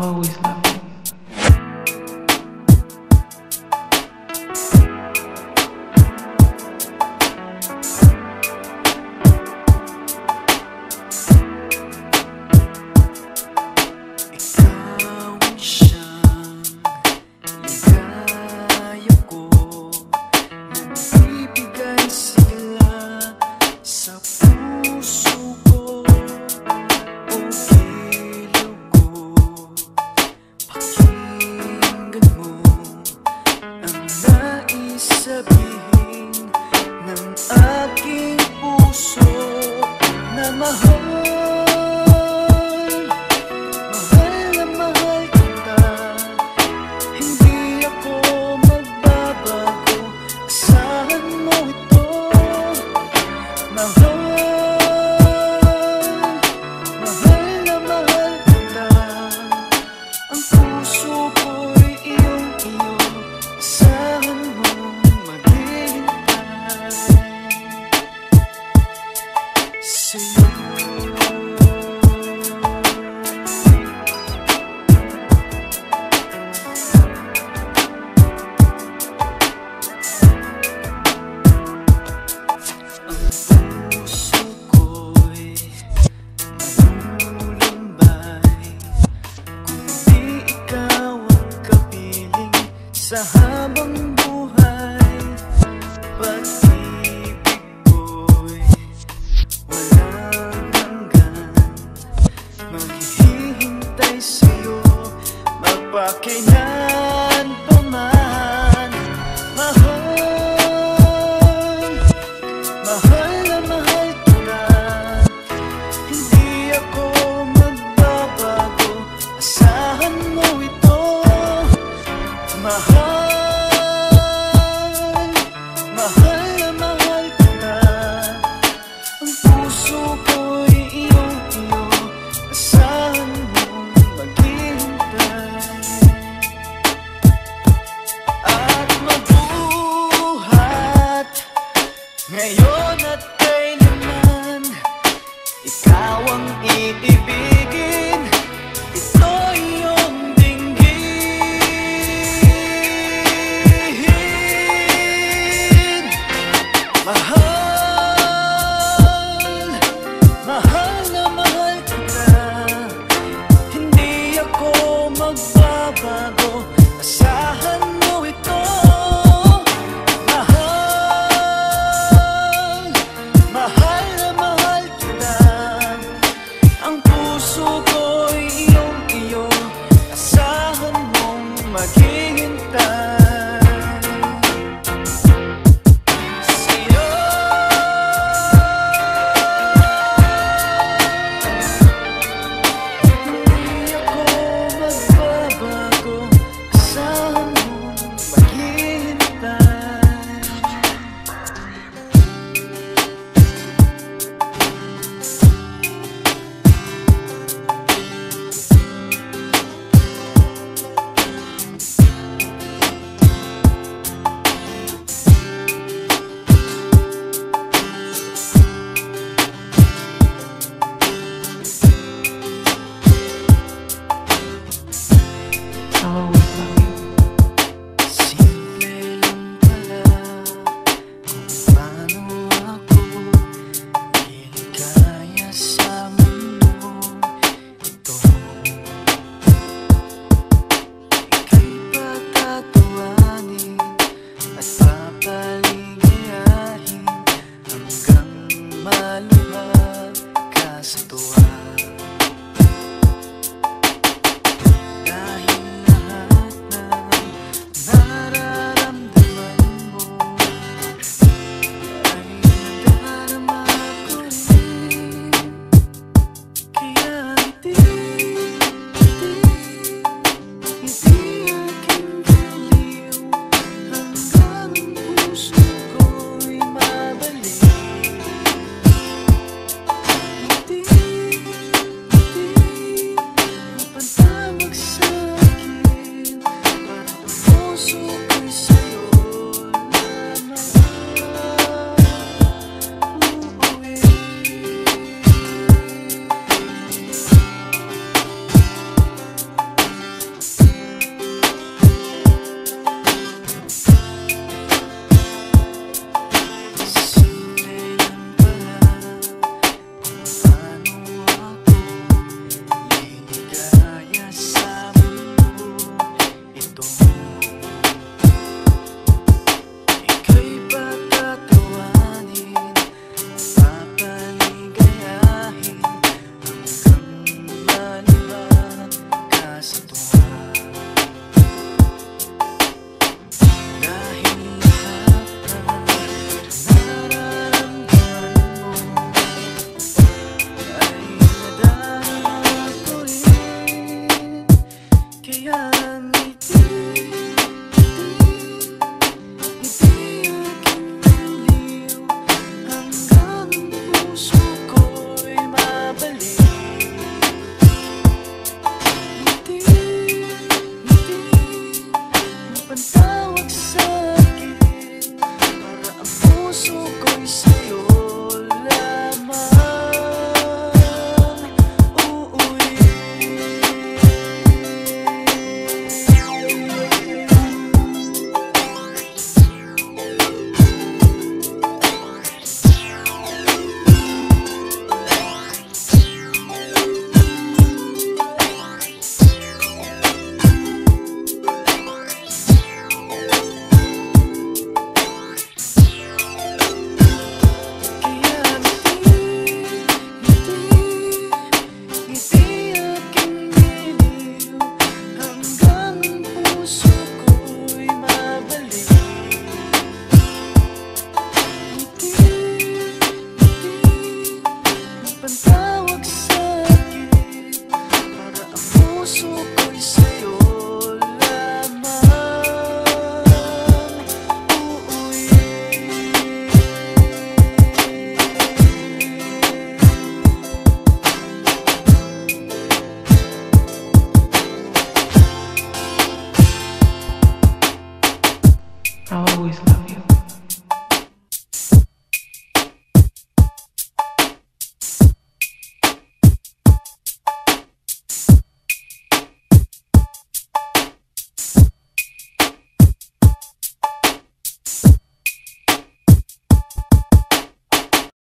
always love you. Sabihin ng aking puso na mahal, mahal na mahal kita. Hindi ako magbabago, asahan mo ito. Mahal, mahal na mahal kita. Ang puso ko'y iyong-iyo, asahan mo sa'yo. Ang puso ko'y malulumbay kung di ikaw ang kapiling sa habang buhay. Pag-ibig ko'y walang hanggan, maghihintay sa'yo magpakailan pa man. Mahal, mahal na mahal kita. Hindi ako magbabago, asahan mo ito. Mahal, mahal na mahal kita. Ang puso ko'y iyong-iyo, asahan mong maghihintay. At mabuhat ngayon at kailanman, ikaw ang iibigin, ito iyong dinggin. Mahal, mahal na mahal kita. Hindi ako magbabago, asahan mo ito. Mahal, mahal na mahal kita. Ang puso ko'y iyong-iyo, asahan mong maghihintay. Hindi ako magbabago, Kaya